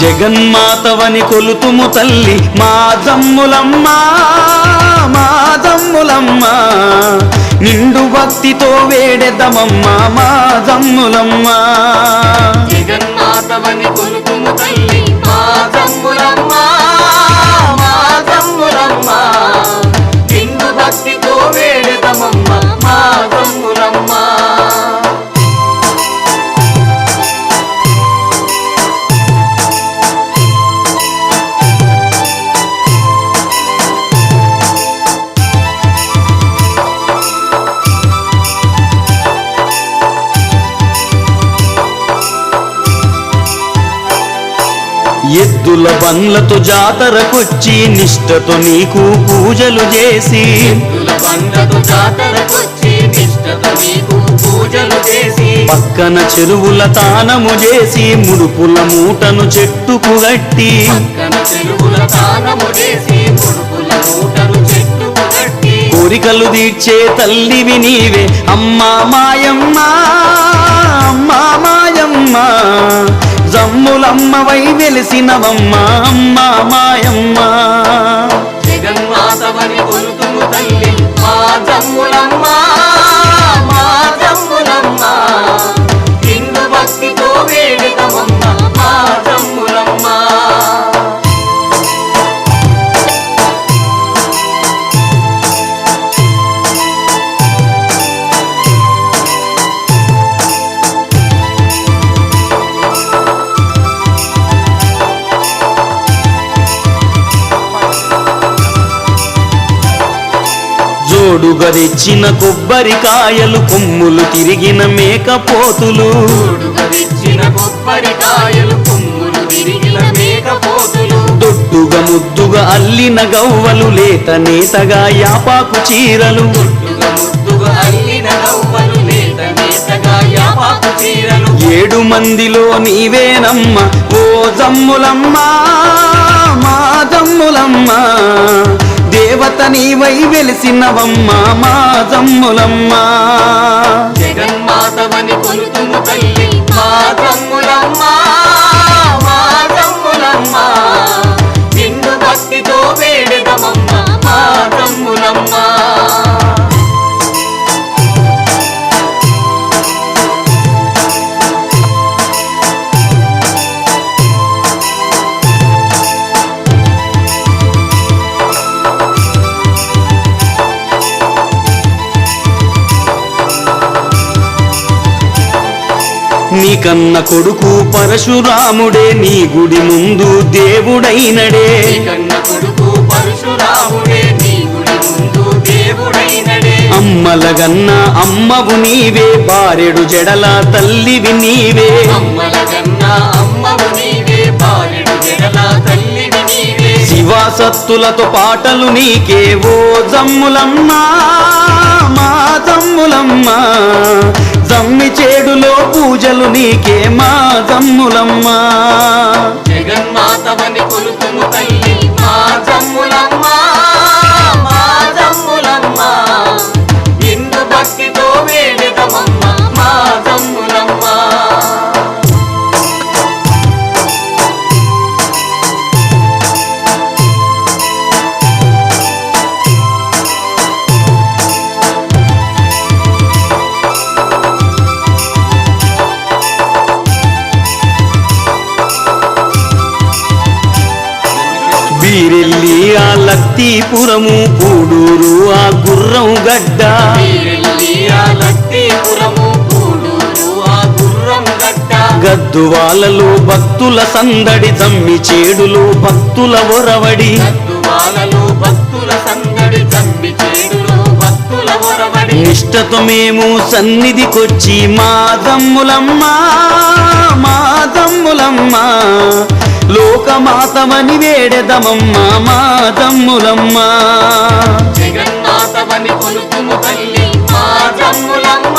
జగన్మాతవని కొలుతుము తల్లి మా జమ్ములమ్మ మా జమ్ములమ్మ నిండు భక్తితో వేడెదమమ్మ మా జమ్ములమ్మ జగన్మాతవని కొలుతుము తల్లి మా జమ్ములమ్మ మా జమ్ములమ్మ నిండు భక్తితో వేడెదమమ్మ మా జమ్ములమ్మ ఎద్దుల బండ్లతో జాతరకొచ్చి నిష్టతో నీకు పూజలు చేసి పక్కన చెరువుల తానము చేసి ముడుపుల మూటను చెట్టుకు గట్టి కోరికలు తీర్చే తల్లివి నీవే అమ్మా మాయమ్మ అమ్మా మాయమ్మ జమ్ములమ్మవై వెలిసినవమ్మ అమ్మా మాయమ్మ జగన్మాతవని కొలుతుము తల్లి మా జమ్ములమ్మ మా జమ్ములమ్మ నిండు భక్తితో వేడెదమమ్మ మా జమ్ములమ్మ జోడుగా తెచ్చిన కొబ్బరికాయలు కొమ్ములు తిరిగిన మేకపోతులు దొడ్డుగా ముద్దుగా అల్లిన గవ్వలు లేత నేతగా యాపాకు చీరలు ఏడు మందిలో నీవేనమ్మ ఓ జమ్ములమ్మ మా జమ్ములమ్మ దేవత నీవై వెలిసినవమ్మ మా జమ్ములమ్మ జగన్మాతవని కొలుతుము తల్లి మా జమ్ములమ్మ మా జమ్ములమ్మ నిండు భక్తితో వేడెదమమ్మ మా జమ్ములమ్మ నీ కన్న కొడుకు పరశురాముడే నీ గుడి ముందు దేవుడైనడే అమ్మలగన్న అమ్మవు నీవే బారెడు జడల తల్లివి నీవే శివాసత్తులతో పాటలు నీకే ఓ జమ్ములమ్మ మా జమ్ములమ్మ జమ్మి చేడులో పూజలు నీకే మా జమ్ములమ్మ జగన్మాతవని కొలుతుము తల్లి మా జమ్ములమ్మ మా జమ్ములమ్మ నిండు భక్తితో వేడెదమమ్మ మా జమ్ములమ్మ బీరెల్లి ఆ లక్తీపురము పూడూరు ఆ గుర్రం గడ్డ గద్దువాలలో భక్తుల సందడి జమ్మి చేడులో భక్తుల ఒరవడి నిష్టతో మేము సన్నిధికొచ్చి మా జమ్ములమ్మ మా జమ్ములమ్మ లోకమాతవని వేడెదమమ్మ మా జమ్ములమ్మ జగన్మాతవని కొలుతుము తల్లి మా జమ్ములమ్మ